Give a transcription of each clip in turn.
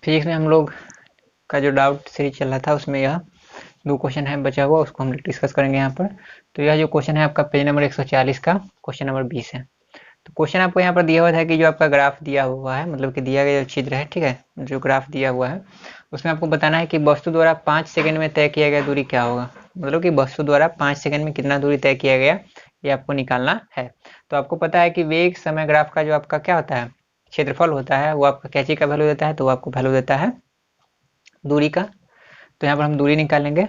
Physics में हम लोग का जो डाउट सीरीज चल रहा था उसमें यह 2 क्वेश्चन है बचा हुआ, उसको हम डिस्कस करेंगे यहाँ पर। तो यह जो क्वेश्चन है आपका पेज नंबर 140 का क्वेश्चन नंबर 20 है। तो क्वेश्चन आपको यहाँ पर दिया हुआ था कि जो आपका ग्राफ दिया हुआ है, मतलब कि दिया गया जो छिद्र है, ठीक है, जो ग्राफ दिया हुआ है उसमें आपको बताना है कि वस्तु द्वारा 5 सेकंड में तय किया गया दूरी क्या होगा। मतलब कि वस्तु द्वारा 5 सेकंड में कितना दूरी तय किया गया, ये आपको निकालना है। तो आपको पता है कि वेग समय ग्राफ का जो आपका क्या होता है, क्षेत्रफल होता है, वो आपका क्या चीज का वैल्यू देता है, तो वो आपको वैल्यू देता है दूरी का। तो यहाँ पर हम दूरी निकालेंगे।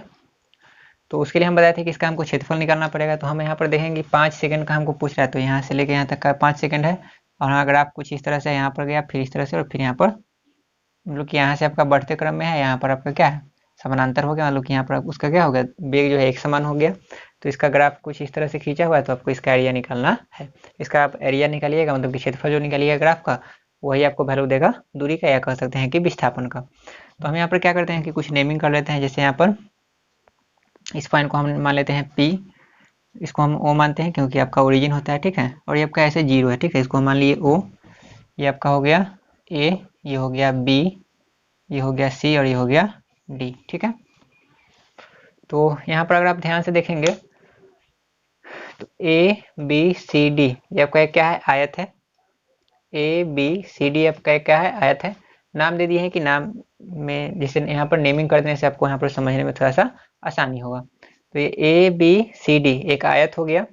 तो उसके लिए हम बताए थे कि इसका हमको क्षेत्रफल निकालना पड़ेगा। तो हम यहाँ पर देखेंगे 5 सेकंड का हमको पूछ रहा है, तो यहाँ से लेके यहाँ तक का 5 सेकंड है। और अगर आप कुछ इस तरह से यहाँ पर गया, फिर इस तरह से, और फिर यहाँ पर मतलब कि यहाँ से आपका बढ़ते क्रम में है, यहाँ पर आपका क्या है, समानांतर हो गया, मतलब कि यहाँ पर उसका क्या हो गया, वेग जो है एक समान हो गया। तो इसका ग्राफ कुछ इस तरह से खींचा हुआ है, तो आपको इसका एरिया निकालना है। इसका आप एरिया निकालिएगा, मतलब कि क्षेत्रफल जो निकालिएगा ग्राफ का, वही आपको वैल्यू देगा दूरी का, या कह सकते हैं कि विस्थापन का। तो हम यहाँ पर क्या करते हैं कि कुछ नेमिंग कर लेते हैं। जैसे यहाँ पर इस पॉइंट को हम मान लेते हैं P, इसको हम O मानते हैं क्योंकि आपका ओरिजिन होता है, ठीक है। और ये आपका ऐसे 0 है, ठीक है, इसको हम मान लिए O। ये आपका हो गया A, ये हो गया B, ये हो गया C, और ये हो गया D, ठीक है। तो यहाँ पर अगर आप ध्यान से देखेंगे तो A B C D ये आपका क्या है, आयत है। A B C D आपका क्या है, आयत है। नाम दे दिए हैं कि नाम में जैसे यहाँ पर नेमिंग कर देने से आपको यहाँ पर समझने में थोड़ा सा आसानी होगा। तो ये A B C D एक आयत हो गया।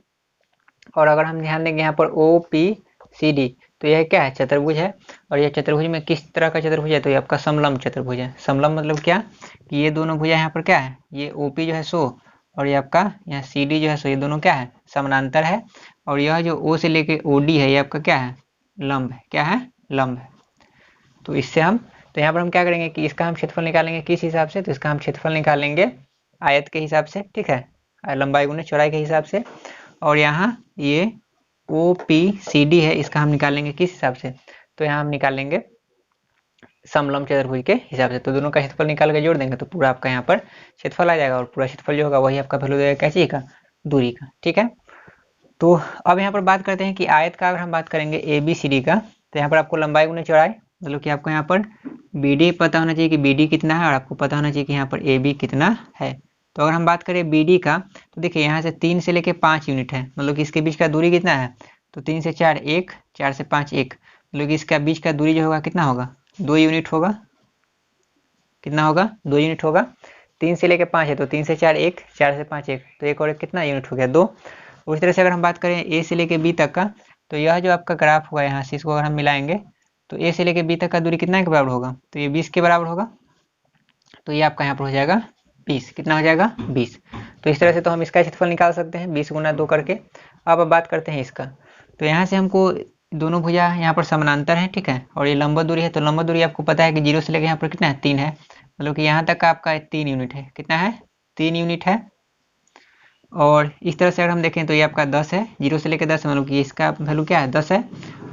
और अगर हम ध्यान देंगे यहाँ पर O P C D, तो यह क्या है, चतुर्भुज है। और यह चतुर्भुज में किस तरह का चतुर्भुज है, तो ये आपका समलंब चतुर्भुज है। समलंब मतलब क्या, कि ये दोनों भुजा यहाँ पर क्या है, ये OP जो है 100, और ये आपका यहाँ CD जो है 100, ये दोनों क्या है, समानांतर है। और यह जो O से लेके OD है, ये आपका क्या है, लंब है। क्या है, लंब है। तो इससे हम, तो यहाँ पर हम क्या करेंगे कि इसका हम क्षेत्रफल निकालेंगे किस हिसाब से, तो इसका हम क्षेत्रफल निकालेंगे आयत के हिसाब से, ठीक है, लंबाई गुने चौड़ाई के हिसाब से। और यहाँ ये OPCD है, इसका हम निकालेंगे किस हिसाब से, तो यहाँ हम निकालेंगे समलंब चतुर्भुज के हिसाब से। तो दोनों का क्षेत्रफल निकाल के जोड़ देंगे तो पूरा आपका यहाँ पर क्षेत्रफल आ जाएगा, और पूरा क्षेत्रफल जो होगा वही आपका वैल्यू देगा क्या चीज का, दूरी का, ठीक है। तो अब यहाँ पर बात करते हैं कि आयत का अगर हम बात करेंगे ABCD का, तो यहाँ पर आपको लंबाई गुने चौड़ाई, मतलब कि आपको यहाँ पर BD पता होना चाहिए कि BD कितना है, और आपको पता होना चाहिए कि यहाँ पर AB कितना है। तो अगर हम बात करें BD का, तो देखिए यहाँ से 3 से लेके 5 यूनिट है, मतलब कि इसके बीच का दूरी कितना है, तो 3 से 4 1, 4 से 5 1, मतलब कि इसका बीच का दूरी जो होगा कितना होगा, 2 यूनिट होगा। कितना होगा, 2 यूनिट होगा। 3 से लेके 5 है, तो 3 से 4 1, 4 से 5 1, तो एक और एक कितना यूनिट हो गया, 2। उसी तरह से अगर हम बात करें A से लेके B तक का, तो यह जो आपका ग्राफ हुआ यहाँ से, इसको अगर हम मिलाएंगे तो A से लेके B तक का दूरी कितना के बराबर होगा, तो ये 20 के बराबर होगा। तो ये आपका यहाँ पर हो जाएगा 20, कितना हो जाएगा 20। तो इस तरह से तो हम इसका क्षेत्रफल निकाल सकते हैं 20 गुना 2 करके। अब बात करते हैं इसका। तो यहाँ से हमको दोनों भुजा यहाँ पर समानांतर है, ठीक है, और ये लंबा दूरी है। तो लंबा दूरी आपको पता है कि 0 से लेकर यहाँ पर कितना है, 3 है, मतलब कि यहाँ तक का आपका 3 यूनिट है। कितना है, 3 यूनिट है। और इस तरह से अगर हम देखें तो ये आपका 10 है, 0 से लेकर 10, मतलब कि इसका वैल्यू क्या है, 10 है,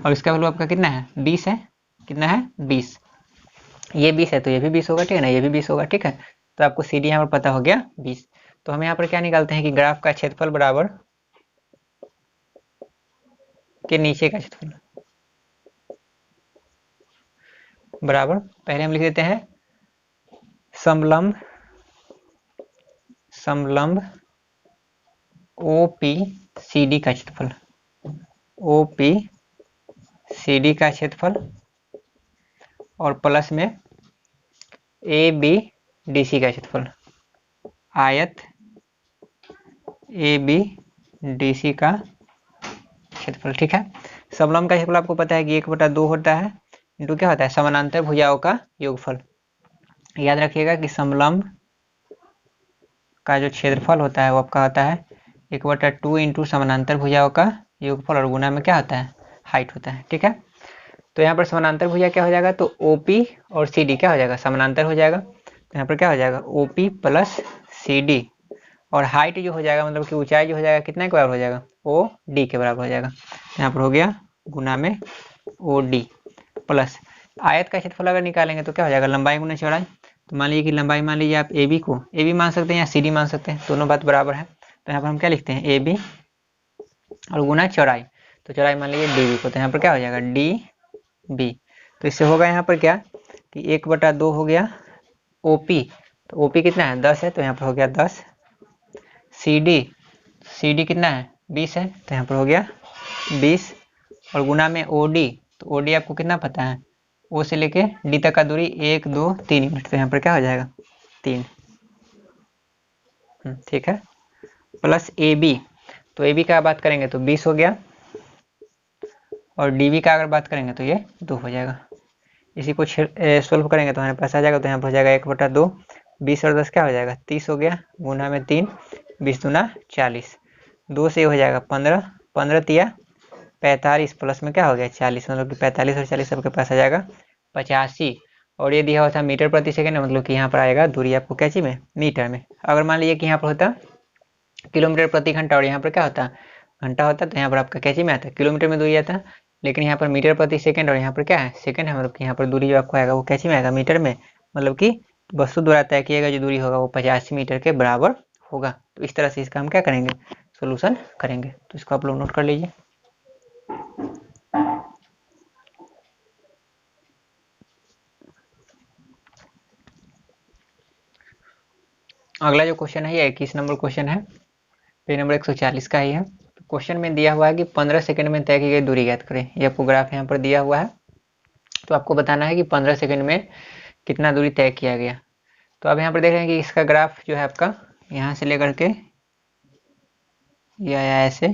और इसका वैल्यू आपका कितना है, 20 है। कितना है, 20। ये 20 है तो ये भी 20 होगा, ठीक है ना, ये भी 20 होगा, ठीक है। तो आपको CD यहाँ पर पता हो गया 20। तो हम यहाँ पर क्या निकालते हैं कि ग्राफ का क्षेत्रफल बराबर के नीचे का क्षेत्रफल बराबर, पहले हम लिख देते हैं समलंब, समलंब OPCD का क्षेत्रफल, OPCD का क्षेत्रफल, और प्लस में ABDC का क्षेत्रफल, आयत ABDC का क्षेत्रफल, ठीक है। समलंब का क्षेत्रफल आपको पता है कि 1/2 होता है, इंटू क्या होता है, समानांतर भुजाओं का योगफल। याद रखिएगा कि समलंब का जो क्षेत्रफल होता है वो आपका होता है 1/2 इंटू समानांतर भुजाओं का योगफल, और गुना में क्या होता है, हाइट होता है, ठीक है। तो यहाँ पर समानांतर भुजा क्या हो जाएगा, तो OP और CD क्या हो जाएगा, समानांतर हो जाएगा। तो यहाँ पर क्या हो जाएगा, OP प्लस CD, और हाइट जो हो जाएगा, मतलब कि ऊंचाई जो हो जाएगा कितना के बराबर हो जाएगा, OD के बराबर हो जाएगा। यहाँ पर हो गया गुना में OD प्लस आयत का क्षेत्रफल अगर निकालेंगे तो क्या हो जाएगा, लंबाई गुना चौड़ाई। तो मान लीजिए कि लंबाई, मान लीजिए आप AB को AB मान सकते हैं या CD मान सकते हैं, दोनों बात बराबर है। तो यहाँ पर हम क्या लिखते हैं, AB और गुना चौड़ाई, तो चौड़ाई मान लीजिए DB को, तो यहाँ पर क्या हो जाएगा DB। तो इससे होगा यहाँ पर क्या, कि 1/2 हो गया OP, तो OP कितना है 10 है, तो यहाँ पर हो गया 10। CD कितना है 20 है, तो यहाँ पर हो गया 20, और गुना में OD, तो OD आपको कितना पता है, O से लेके D तक का दूरी 1 2 3 यूनिट, तो यहाँ पर क्या हो जाएगा 3। ठीक है, प्लस AB, तो AB का बात करेंगे तो 20 हो गया, और DB का अगर बात करेंगे तो ये 2 हो जाएगा। इसी को सोल्व करेंगे तो हमारे पास आ जाएगा, तो यहाँ पर हो जाएगा 1/2, 20 और 10 क्या हो जाएगा 30 हो गया, गुना में 3, 20 दूना 40, 2 से हो जाएगा 15, 15 तिया 45, प्लस में क्या हो गया 40, मतलब कि 45 और 40 सबके पास आ जाएगा 85, और ये दिया हुआ था मीटर प्रति सेकंड, मतलब कि यहाँ पर आएगा दूरी आपको कैची में मीटर में। अगर मान लीजिए कि यहाँ पर होता किलोमीटर प्रति घंटा और यहाँ पर क्या होता घंटा होता, तो यहाँ पर आपका कैची में आता किलोमीटर में दूरी आता, लेकिन यहाँ पर मीटर प्रति सेकंड और यहाँ पर क्या है सेकंड है, मतलब कि यहाँ पर दूरी जो आपको आएगा वो कैची में आएगा मीटर में, मतलब कि वस्तु द्वारा तय किया गया जो दूरी होगा वो 85 मीटर के बराबर होगा। तो इस तरह से इसका हम क्या करेंगे सोल्यूशन करेंगे, तो इसको आप लोग नोट कर लीजिए। अगला जो क्वेश्चन है ये 21 नंबर क्वेश्चन है, पेज नंबर 140 का ही है। क्वेश्चन में दिया हुआ है कि 15 सेकंड में तय की गई दूरी ज्ञात करें। ये आपको ग्राफ यहाँ पर दिया हुआ है, तो आपको बताना है कि 15 सेकंड में कितना दूरी तय किया गया। तो अब यहाँ पर देख रहे हैं कि इसका ग्राफ जो है आपका यहाँ से लेकर के ये आया ऐसे,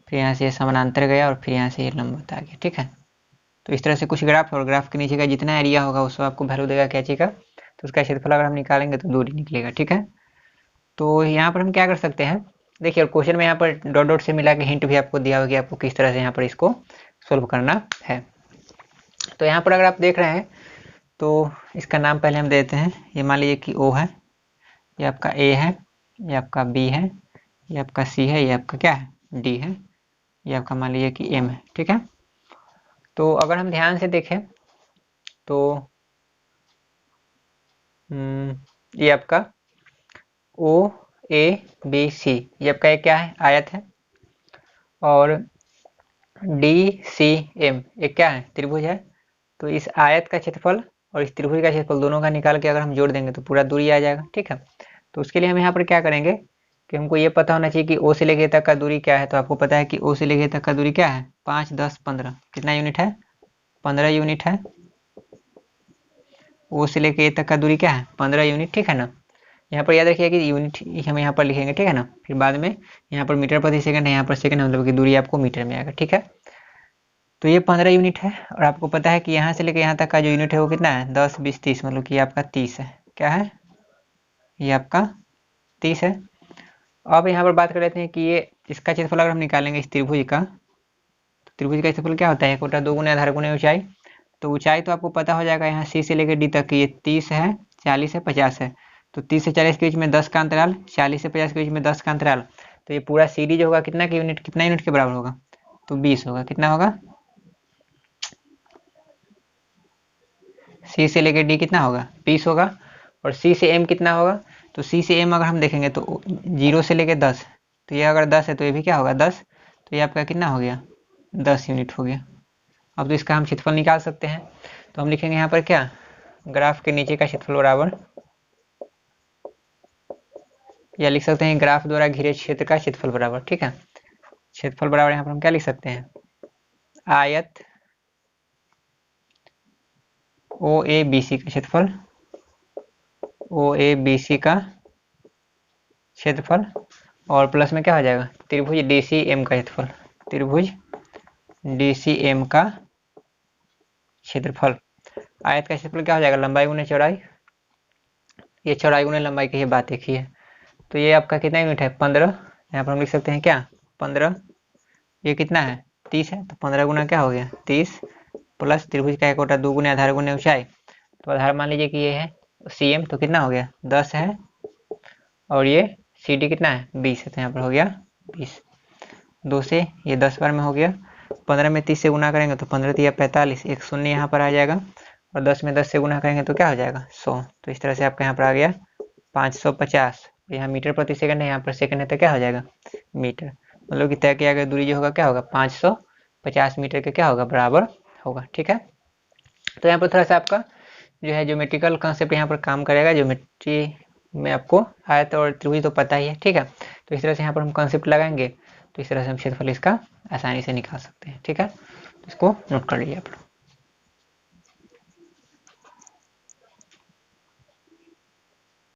फिर यहाँ से समानांतर गया और फिर यहाँ से ये लंबवत आ गया। ठीक है, तो इस तरह से कुछ ग्राफ, और ग्राफ के नीचे का जितना एरिया होगा उसको आपको वैल्यू देगा कैची का, तो उसका क्षेत्रफल अगर हम निकालेंगे तो दूरी निकलेगा। ठीक है, तो यहाँ पर हम क्या कर सकते हैं, देखिए क्वेश्चन में यहाँ पर डॉट डॉट से मिला के हिंट भी आपको दिया होगा कि आपको किस तरह से यहाँ पर इसको सोल्व करना है। तो यहाँ पर अगर आप देख रहे हैं तो इसका नाम पहले हम देते हैं, ये मान लीजिए कि O है, ये आपका A है, ये आपका B है, ये आपका C है, ये आपका क्या है D है, ये आपका मान लीजिए कि M है। ठीक है, तो अगर हम ध्यान से देखें तो ये आपका OABC, ये आपका एक क्या है आयत है, और DCM एक क्या है त्रिभुज है। तो इस आयत का क्षेत्रफल और इस त्रिभुज का क्षेत्रफल दोनों का निकाल के अगर हम जोड़ देंगे तो पूरा दूरी आ जाएगा। ठीक है, तो उसके लिए हम यहाँ पर क्या करेंगे कि हमको ये पता होना चाहिए कि O से लेके तक का दूरी क्या है। तो आपको पता है कि O से लेके तक का दूरी क्या है 5 10 15, कितना यूनिट है 15 यूनिट है। O से लेके तक का दूरी क्या है 15 यूनिट। ठीक है ना, यहाँ पर याद रखिए कि यूनिट हम यहाँ पर लिखेंगे। ठीक है ना, फिर बाद में यहाँ पर मीटर प्रति सेकंड है, यहाँ पर सेकंड मतलब कि दूरी आपको मीटर में आएगा। ठीक है, तो ये 15 यूनिट है, और आपको पता है कि यहाँ से लेकर यहाँ तक का जो यूनिट है वो कितना है 10 20 30, मतलब कि आपका 30 है। क्या है ये आपका 30 है। अब यहाँ पर बात कर लेते हैं कि ये इसका क्षेत्रफल अगर हम निकालेंगे इस त्रिभुज का, तो त्रिभुज का क्षेत्रफल क्या होता है 1/2 गुना आधार गुना ऊंचाई। तो ऊंचाई तो आपको पता हो जाएगा यहाँ C से लेकर D तक की ये 30 है 40 है 50 है, तो 30 से 40 के बीच में 10 का अंतराल, 40 से 50 के बीच में 10 का अंतराल, तो ये पूरा CD जो होगा कितना के यूनिट कितना यूनिट के बराबर होगा तो 20 होगा। कितना होगा C से लेकर D कितना होगा 20 होगा, और C से M कितना होगा, तो C से M अगर हम देखेंगे तो 0 से लेकर 10, तो ये अगर 10 है तो ये भी क्या होगा 10, तो ये आपका कितना हो गया 10 यूनिट हो गया। अब तो इसका हम क्षेत्रफल निकाल सकते हैं, तो हम लिखेंगे यहाँ पर क्या ग्राफ के नीचे का क्षेत्रफल बराबर, या लिख सकते हैं ग्राफ द्वारा घिरे क्षेत्र का क्षेत्रफल बराबर। ठीक है, क्षेत्रफल बराबर यहाँ पर हम क्या लिख सकते हैं आयत OABC का क्षेत्रफल, OABC का क्षेत्रफल, और प्लस में क्या हो जाएगा त्रिभुज DCM का क्षेत्रफल, त्रिभुज DCM का क्षेत्रफल। आयत का क्षेत्रफल क्या हो जाएगा लंबाई गुने चौड़ाई, ये चौड़ाई गुने लंबाई की बात एक ही है। तो ये आपका कितना यूनिट है 15, यहाँ पर हम लिख सकते हैं क्या 15, ये कितना है 30 है, तो 15 गुना क्या हो गया 30, प्लस त्रिभुज का 1/2 गुने आधार गुने ऊंचाई, तो आधार मान लीजिए कि ये है CM, तो कितना हो गया 10 है, और ये CD कितना है 20 है, तो यहाँ पर हो गया 20, 2 से ये 10 बार में हो गया, 15 में 30 से गुना करेंगे तो 15 तिया 45, एक शून्य यहाँ पर आ जाएगा, और 10 में 10 से गुना करेंगे तो क्या हो जाएगा 100। तो इस तरह से आपका यहाँ पर आ गया 550, यहाँ मीटर प्रति सेकंड है, यहाँ पर सेकंड है तो क्या हो जाएगा मीटर, मतलब कि तय किया गया दूरी जो होगा क्या होगा 550 मीटर के क्या होगा बराबर होगा। ठीक है, तो यहाँ पर थोड़ा सा आपका जो है ज्योमेट्रिकल कंसेप्ट यहाँ पर काम करेगा। ज्योमेट्री में आपको आयत और त्रिभुज तो पता ही है, ठीक है। तो इस तरह से यहाँ पर हम कंसेप्ट लगाएंगे तो इस तरह से हम क्षेत्रफल इसका आसानी से निकाल सकते हैं, ठीक है। इसको नोट कर लीजिए आप।